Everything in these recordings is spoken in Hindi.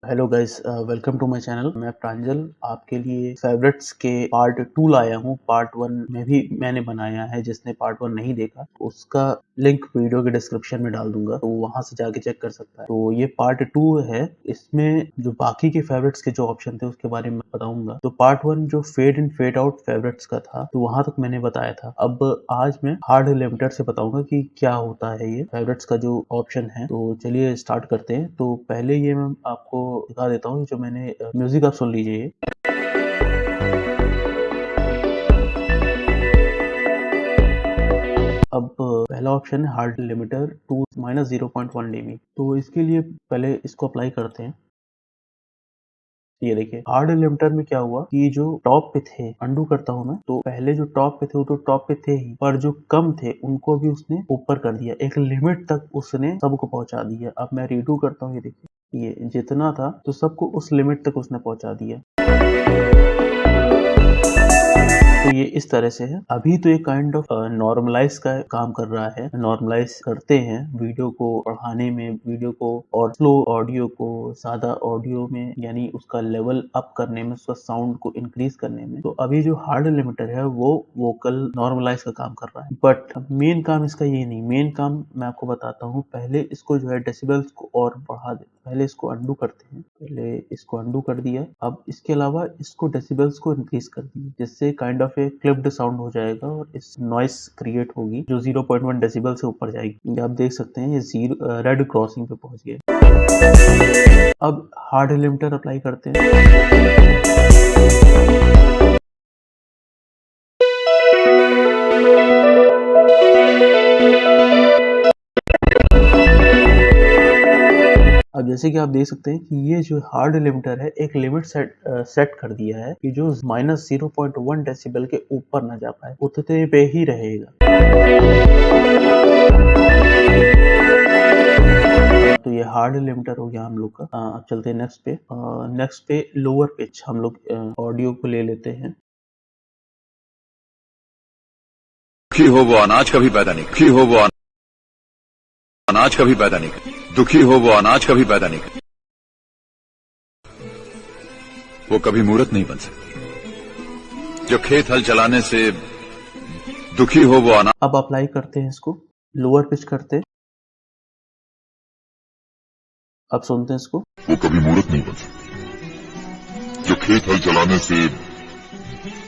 Hello guys, welcome to my channel. मैं प्रांजल आपके लिए फेवरेट्स के पार्ट 2 लाया हूँ। पार्ट 1 में भी मैंने बनाया है। जिसने पार्ट 1 नहीं देखा उसका लिंक वीडियो के डिस्क्रिप्शन में डाल दूंगा, तो वहां से जाके चेक कर सकता है। तो ये पार्ट 2 है। इसमें जो बाकी के फेवरेट्स के जो ऑप्शन थे उसके बारे में बताऊंगा। तो पार्ट 1 जो fade in fade out favourites का था, तो वहां तक मैंने बताया था। अब आज मैं हार्ड लिमिटर से बताऊंगा कि क्या होता है ये फेवरेट्स का जो ऑप्शन है। तो चलिए स्टार्ट करते हैं। तो पहले ये मैं आपको दिखा देता हूँ जो मैंने म्यूजिक। आप सुन लीजिए। अब पहला ऑप्शन है हार्ड लिमिटर टू -0.1 dB। तो इसके लिए पहले इसको अप्लाई करते हैं। ये देखिए हार्ड लिमिटर में क्या हुआ कि जो टॉप पे थे, अंडू करता हूँ मैं, तो पहले जो टॉप पे थे वो तो टॉप पे थे ही, पर जो कम थे उनको भी उसने ऊपर कर दिया। एक लिमिट तक उसने सबको पहुंचा दिया। अब मैं रीडू करता हूँ। ये देखिए ये जितना था तो सबको उस लिमिट तक उसने पहुंचा दिया। तो ये इस तरह से है। अभी तो ये काइंड ऑफ नॉर्मलाइज का काम कर रहा है। नॉर्मलाइज करते हैं वीडियो को बढ़ाने में, वीडियो को और स्लो ऑडियो को ज्यादा ऑडियो में, यानी उसका लेवल अप करने में, उसका साउंड को इंक्रीज करने में। तो अभी जो हार्ड लिमिटर है वो वोकल नॉर्मलाइज का काम कर रहा है। बट मेन काम इसका ये नहीं। मेन काम मैं आपको बताता हूँ। पहले इसको जो है डेसिबल्स को और बढ़ा दे। पहले इसको अंडू करते हैं। पहले इसको अंडू कर दिया। अब इसके अलावा इसको डेसिबल्स को इंक्रीज कर दिया, जिससे काइंड ऑफ एक क्लिप्ड साउंड हो जाएगा और इस नॉइस क्रिएट होगी जो 0.1 डेसिबल से ऊपर जाएगी। आप देख सकते हैं ये जीरो रेड क्रॉसिंग पे पहुंच गया। अब हार्ड लिमिटर अप्लाई करते हैं। अब जैसे कि आप देख सकते हैं कि ये जो हार्ड लिमिटर है एक लिमिट सेट कर दिया है कि जो -0.1 डेसिबल के ऊपर ना जा पाए, उतने पे ही रहेगा। तो ये हार्ड लिमिटर हो गया हम लोग का। अब चलते हैं नेक्स्ट पे। नेक्स्ट पे लोअर पिच हम लोग ऑडियो को ले लेते हैं। दुखी हो वो अनाज कभी पैदा नहीं, दुखी हो वो अनाज कभी पैदा नहीं, दुखी हो वो अनाज कभी पैदा नहीं, वो कभी मूर्त नहीं बन सकती। जो खेत हल चलाने से दुखी हो वो अनाज। अब अप्लाई करते हैं इसको, लोअर पिच करते हैं। अब सुनते हैं इसको। वो कभी मूर्त नहीं बन सकती। जो खेत हल चलाने से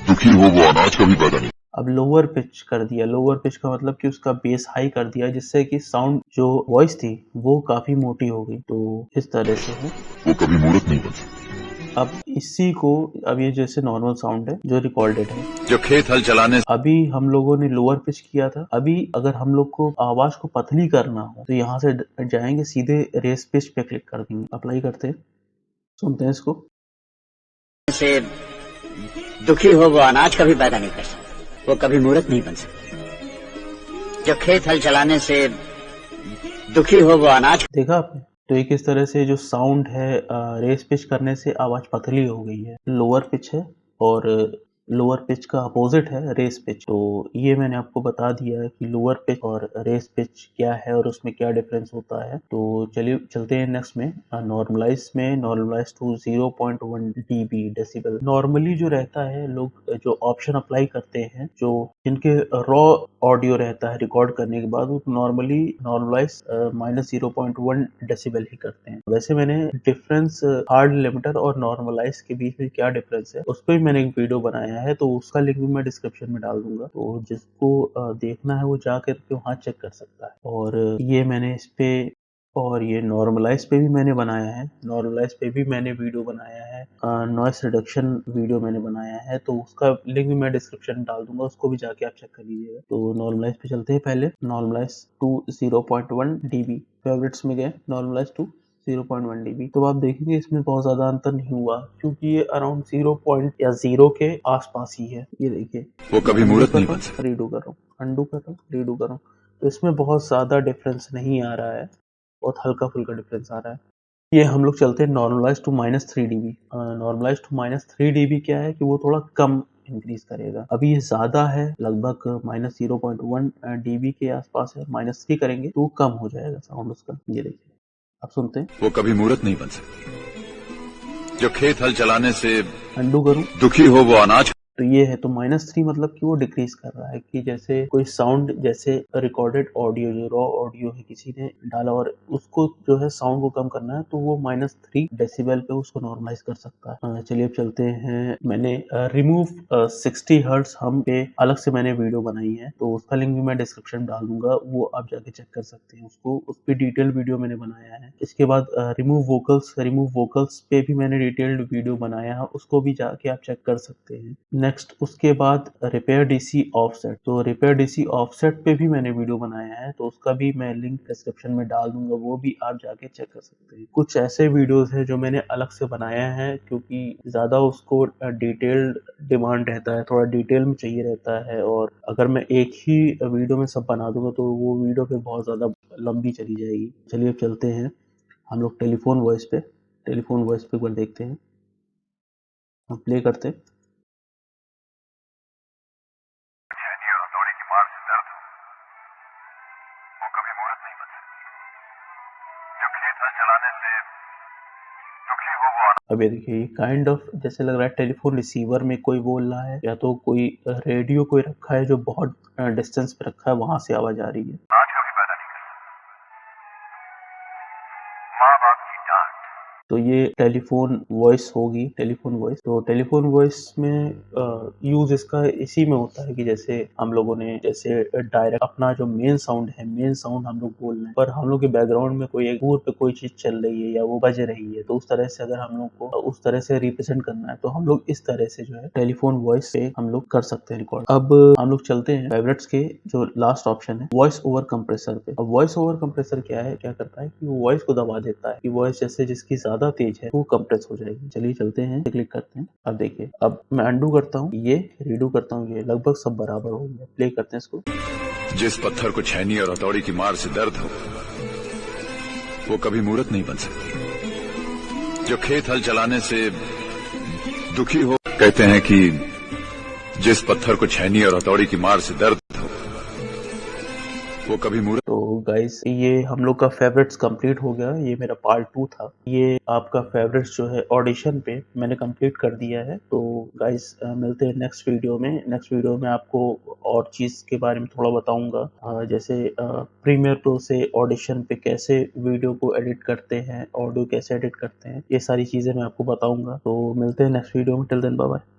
दुखी हो वो अनाज कभी पैदा नहीं। अब लोअर पिच कर दिया। लोअर पिच का मतलब कि उसका बेस हाई कर दिया, जिससे कि साउंड जो वॉइस थी वो काफी मोटी हो गई। तो इस तरह से है। वो कभी मूर्त नहीं बन सकती। अब इसी को, अब ये जैसे नॉर्मल साउंड है जो रिकॉर्डेड है। जो खेत हल चलाने से अभी हम लोगों ने लोअर पिच किया था। अभी अगर हम लोग को आवाज को पतली करना हो तो यहाँ से जाएंगे, सीधे रेस पिच पे क्लिक कर देंगे। अप्लाई करते हैं, सुनते हैं इसको। से दुखी हो वो अनाज कभी पैदा नहीं कर सकता, वो कभी मूर्त नहीं बन सकता। जो खेत हल चलाने से दुखी हो वो अनाज। देखा आपने? तो एक इस तरह से जो साउंड है, रेस पिच करने से आवाज पतली हो गई है। लोअर पिच है और लोअर पिच का अपोजिट है रेस पिच। तो ये मैंने आपको बता दिया है कि लोअर पिच और रेस पिच क्या है और उसमें क्या डिफरेंस होता है। तो चलिए चलते हैं नेक्स्ट में। नॉर्मलाइज में, normalise to 0.1 dB decibel. Normally जो रहता है, लोग जो ऑप्शन अप्लाई करते हैं, जो जिनके रॉ ऑडियो रहता है रिकॉर्ड करने के बाद, वो नॉर्मली नॉर्मलाइज -0.1 डेसिबल ही करते हैं। वैसे मैंने डिफरेंस हार्ड लिमिटर और नॉर्मलाइज के बीच में क्या डिफरेंस है उस पर भी मैंने एक वीडियो बनाया है, तो उसका लिंक भी मैं डिस्क्रिप्शन में डाल दूंगा। तो जिसको देखना है वो जाकर के वहाँ चेक कर सकता है। और ये मैंने इस पे और ये नॉर्मलाइज पे भी मैंने बनाया है। नॉर्मलाइज पे भी मैंने वीडियो बनाया है। नॉइस रिडक्शन वीडियो मैंने बनाया है, तो उसका लिंक भी मैं डिस्क्रिप्शन में डाल दूंगा, उसको भी जाके आप चेक कर लीजिएगा। तो नॉर्मलाइज पे चलते हैं। पहले नॉर्मलाइज टू 0.1 dB फेवरेट्स में गए। Normalise to 0.1 dB। तो आप देखेंगे इसमें बहुत ज्यादा अंतर नहीं हुआ, क्योंकि ये अराउंड 0 पॉइंट या 0 के आसपास ही है। ये देखिए वो कभी मूर्त नहीं बन सकती। रीडू कर रहा हूँ, अंडू कर रहा हूँ, रीडू कर रहा हूँ, तो इसमें बहुत ज्यादा डिफरेंस नहीं आ रहा है, बहुत हल्का फुल्का डिफरेंस आ रहा है। ये हम लोग चलते हैं normalise to -3 dB। Normalise to -3 dB क्या है कि वो थोड़ा कम इंक्रीज करेगा। अभी ये ज्यादा है, लगभग -0.1 dB के आसपास है। -3 करेंगे तो कम हो जाएगा साउंड उसका। ये देखिए, आप सुनते हैं। वो कभी मूर्त नहीं बन सकती। जो खेत हल चलाने से अंडू करूं दुखी हो वो अनाज तो ये है तो -3 मतलब कि वो डिक्रीज कर रहा है कि जैसे कोई साउंड जैसे रिकॉर्डेड ऑडियो जो रॉ ऑडियो है किसी ने डाला और उसको जो है साउंड को कम करना है तो वो -3 डेसिबल पे उसको नॉर्मलाइज कर सकता है। चलिए अब चलते हैं। मैंने रिमूव 60 हर्ट्ज हम पे अलग से मैंने वीडियो बनाई है तो उसका लिंक भी मैं डिस्क्रिप्शन में डाल दूंगा, वो आप जाके चेक कर सकते हैं उसको। उस पर डिटेल वीडियो मैंने बनाया है। इसके बाद रिमूव वोकल्स पे भी मैंने डिटेल्ड वीडियो बनाया है, उसको भी जाके आप चेक कर सकते हैं। नेक्स्ट उसके बाद रिपेयर डीसी ऑफसेट, तो रिपेयर डीसी ऑफसेट पे भी मैंने वीडियो बनाया है तो उसका भी मैं लिंक डिस्क्रिप्शन में डाल दूंगा, वो भी आप जाके चेक कर सकते हैं। कुछ ऐसे वीडियोस हैं जो मैंने अलग से बनाया है क्योंकि ज़्यादा उसको डिटेल्ड डिमांड रहता है, थोड़ा डिटेल में चाहिए रहता है और अगर मैं एक ही वीडियो में सब बना दूंगा तो वो वीडियो पे बहुत ज़्यादा लंबी चली जाएगी। चलिए अब चलते हैं हम लोग टेलीफोन वॉइस पे एक बार देखते हैं, हम प्ले करते हैं। अब ये देखिए ये काइंड ऑफ जैसे लग रहा है टेलीफोन रिसीवर में कोई बोल रहा है या तो कोई रेडियो कोई रखा है जो बहुत डिस्टेंस पे रखा है, वहां से आवाज आ रही है। तो ये टेलीफोन वॉइस होगी, टेलीफोन वॉइस। तो टेलीफोन वॉइस में यूज इसका इसी में होता है कि जैसे हम लोगों ने जैसे डायरेक्ट अपना जो मेन साउंड है, मेन साउंड हम लोग बोल रहे हैं पर हम लोग के बैकग्राउंड में कोई एक दूर पे कोई चीज चल रही है या वो बज रही है, तो उस तरह से अगर हम लोग को उस तरह से रिप्रेजेंट करना है तो हम लोग इस तरह से जो है टेलीफोन वॉइस से हम लोग कर सकते हैं रिकॉर्ड। अब हम लोग चलते हैं फेवरेट्स के जो लास्ट ऑप्शन है वॉइस ओवर कंप्रेसर पे। अब वॉइस ओवर कंप्रेसर क्या है, क्या करता है कि वो वॉइस को दबा देता है कि वॉइस जैसे जिसकी ज्यादा तेज है वो कंप्रेस हो जाएगी। चलिए चलते हैं, क्लिक करते हैं। अब देखिए अब मैं अंडू करता हूँ, ये रीडू करता हूँ, ये लगभग सब बराबर हो गया। प्ले करते हैं इसको। जिस पत्थर को छैनी और हथौड़ी की मार से दर्द हो वो कभी मूर्त नहीं बन सकती। जो खेत हल चलाने से दुखी हो, कहते हैं कि जिस पत्थर को छैनी और हथौड़ी की मार से दर्द हो वो कभी मूर्त। तो गाइस ये हम लोग का फेवरेट्स कंप्लीट हो गया, ये मेरा पार्ट 2 था। ये आपका फेवरेट्स जो है ऑडिशन पे मैंने कंप्लीट कर दिया है। तो गाइस मिलते हैं नेक्स्ट वीडियो में। नेक्स्ट वीडियो में आपको और चीज के बारे में थोड़ा बताऊंगा, जैसे प्रीमियर प्रो से ऑडिशन पे कैसे वीडियो को एडिट करते हैं, ऑडियो कैसे एडिट करते हैं, ये सारी चीजें मैं आपको बताऊंगा। तो मिलते हैं नेक्स्ट वीडियो में। Till then bye bye.